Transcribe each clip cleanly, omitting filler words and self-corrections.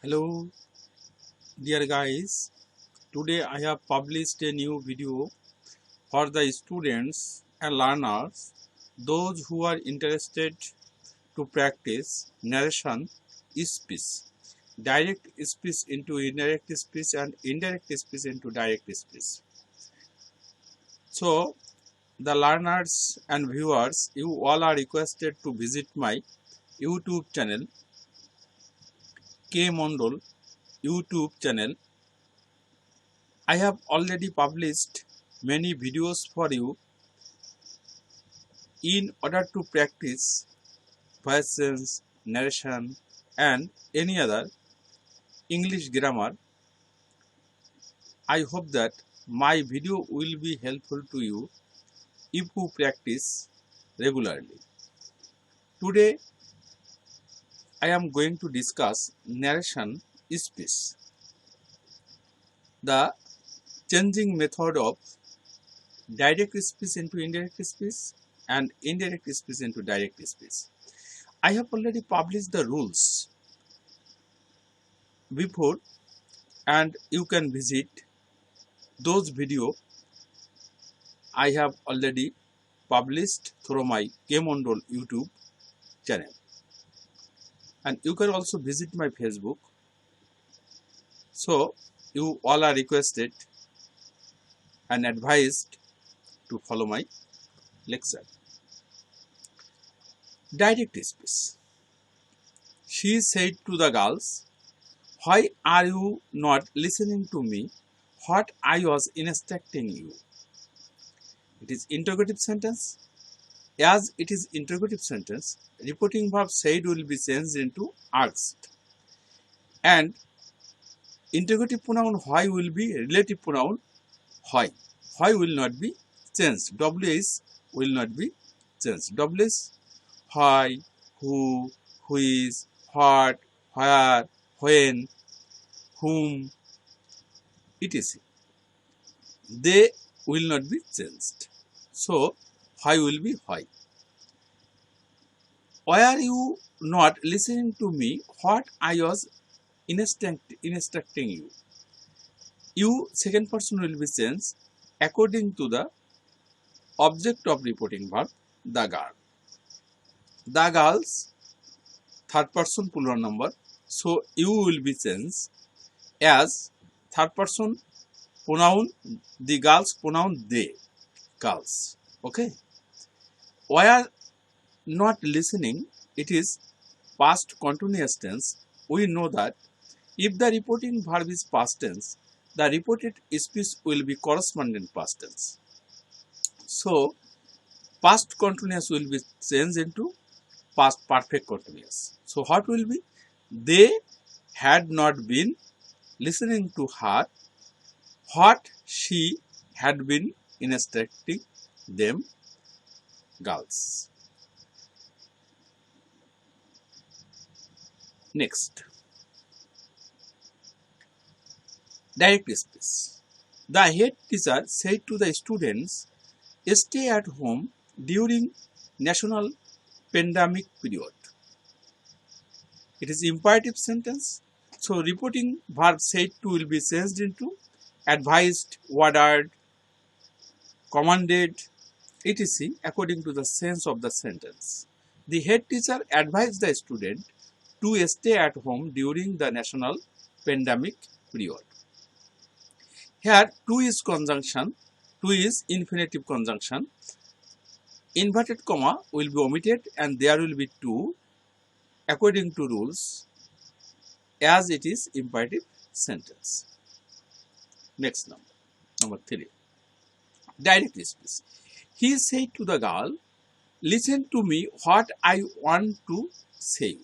Hello, dear guys. Today I have published a new video for the students and learners, those who are interested to practice narration speech, direct speech into indirect speech, and indirect speech into direct speech. So, the learners and viewers, you all are requested to visit my YouTube channel, K Mondol YouTube channel. I have already published many videos for you in order to practice voice sense, narration, and any other English grammar. I hope that my video will be helpful to you if you practice regularly. Today I am going to discuss narration speech, the changing method of direct speech into indirect speech and indirect speech into direct speech. I have already published the rules before, and you can visit those video I have already published through my K Mondol YouTube channel, and you can also visit my Facebook. So you all are requested and advised to follow my lecture. Direct speech. She said to the girls, "Why are you not listening to me? What I was instructing you." It is interrogative sentence. As it is interrogative sentence, reporting verb said will be changed into asked, and interrogative pronoun why will be relative pronoun why. Why will not be changed. WH will not be changed. WH why, who, which, what, where, when, whom, etc. They will not be changed. So why will be why. Why are you not listening to me? What I was instructing you. You, second person, will be changed according to the object of reporting verb, the girl. The girls, third person plural number. So you will be changed as third person pronoun, the girls pronoun they, girls. Okay. Why are not listening? It is past continuous tense. We know that if the reporting verb is past tense, the reported speech will be corresponding past tense. So past continuous will be changed into past perfect continuous. So what will be? They had not been listening to her what she had been instructing them, girls. Next, direct speech. The head teacher said to the students, "Stay at home during national pandemic period." It is imperative sentence. So reporting verb said to will be changed into advised, ordered, commanded, etc. according to the sense of the sentence. The head teacher advised the student to stay at home during the national pandemic period. Here, to is conjunction, to is infinitive conjunction. Inverted comma will be omitted and there will be to according to rules as it is imperative sentence. Next number 3. Direct speech. He said to the girl, "Listen to me what I want to say."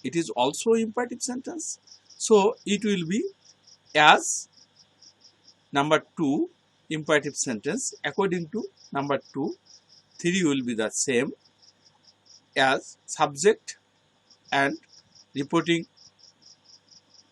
It is also imperative sentence. So it will be as number 2 imperative sentence. According to number 2, 3 will be the same as subject and reporting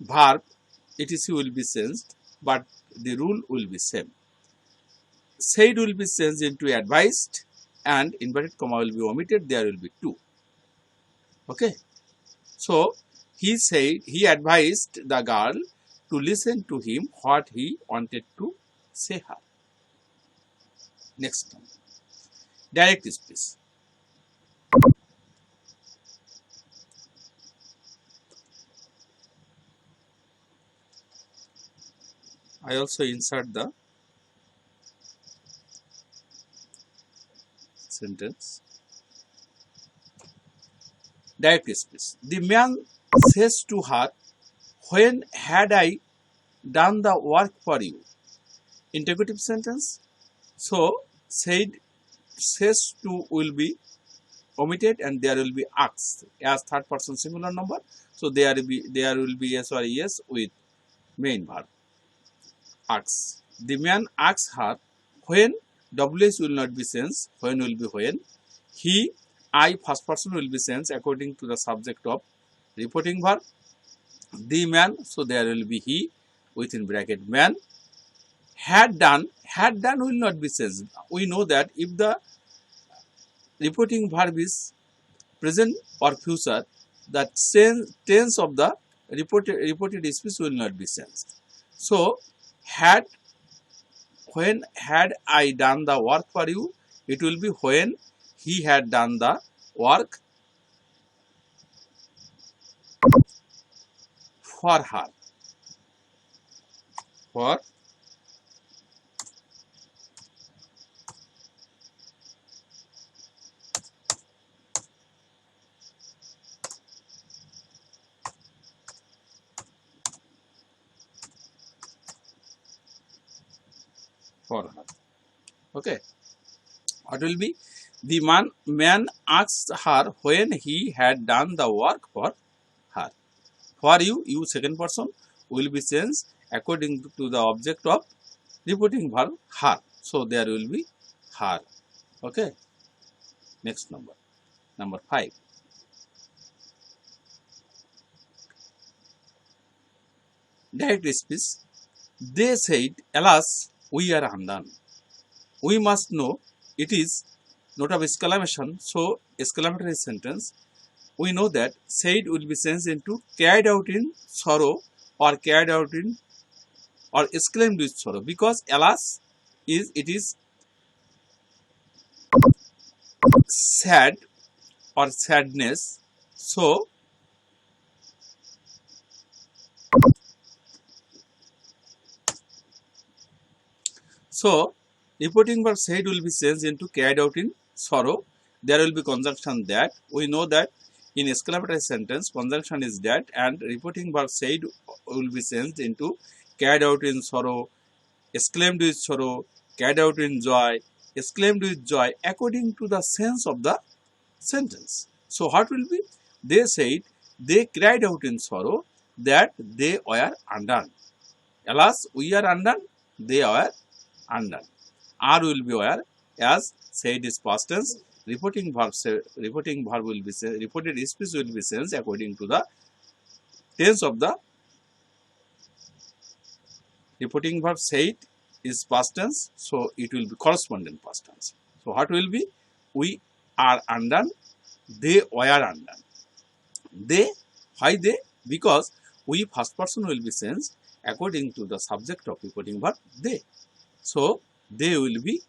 verb etc will be changed, but the rule will be same. Said will be changed into advised and inverted comma will be omitted, there will be 2. Okay. So He said he advised the girl to listen to him what he wanted to say her. Next one. Direct speech. I also insert the sentence. Direct speech. The man says to her, when had I done the work for you? Interrogative sentence. So says to will be omitted and there will be asked as third person singular number. So there will be yes or yes with main verb. Asks. The man asks her when. WS will not be sense. When will be when. He, I, first person will be sense according to the subject of reporting verb. The man, so there will be he within bracket man. Had done will not be sense. We know that if the reporting verb is present or future, that tense of the reported speech will not be sensed. So when had I done the work for you, it will be when he had done the work for her. For her. Okay. What will be? The man asked her when he had done the work for her. For you second person will be changed according to the object of reporting verb her. So there will be her. Okay. Next number. Number 5. Direct speech. They said, alas, we are undone. We must know it is note of exclamation. So exclamatory sentence. We know that said will be changed into carried out in sorrow or carried out in or exclaimed with sorrow, because alas is sad or sadness. So reporting verb said will be changed into carried out in sorrow. There will be conjunction that. We know that in exclamatory sentence conjunction is that, and reporting verb said will be changed into carried out in sorrow, exclaimed with sorrow, carried out in joy, exclaimed with joy, according to the sense of the sentence. So what will be? They said they cried out in sorrow that they were undone. Alas, we are undone. They were undone. R will be where, as said is past tense. Reporting verb will be reported speech will be changed according to the tense of the reporting verb. Said is past tense, so it will be corresponding past tense. So what will be? We are undone. They were undone. They, why they? Because we first person will be changed according to the subject of reporting verb they. So they will be,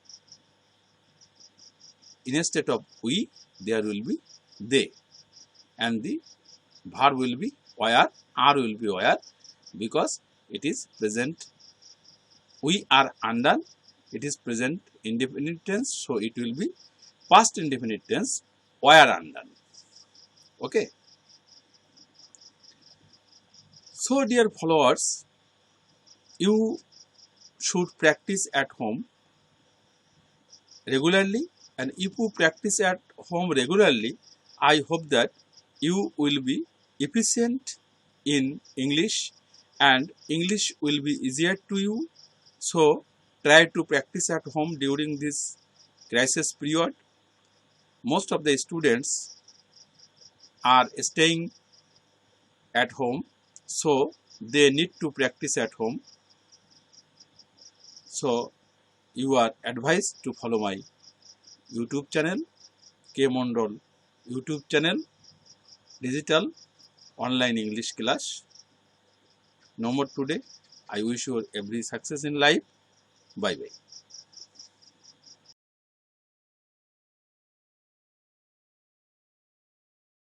instead of we, there will be they, and the verb will be where, are will be where, because it is present. We are undone, it is present indefinite tense, so it will be past indefinite tense, were undone. Okay. So dear followers, you should practice at home regularly, and if you practice at home regularly, I hope that you will be efficient in English and English will be easier to you. So try to practice at home during this crisis period. Most of the students are staying at home, so they need to practice at home. So you are advised to follow my YouTube channel, K Mondal YouTube channel, digital online English class. No more today. I wish you every success in life. Bye bye.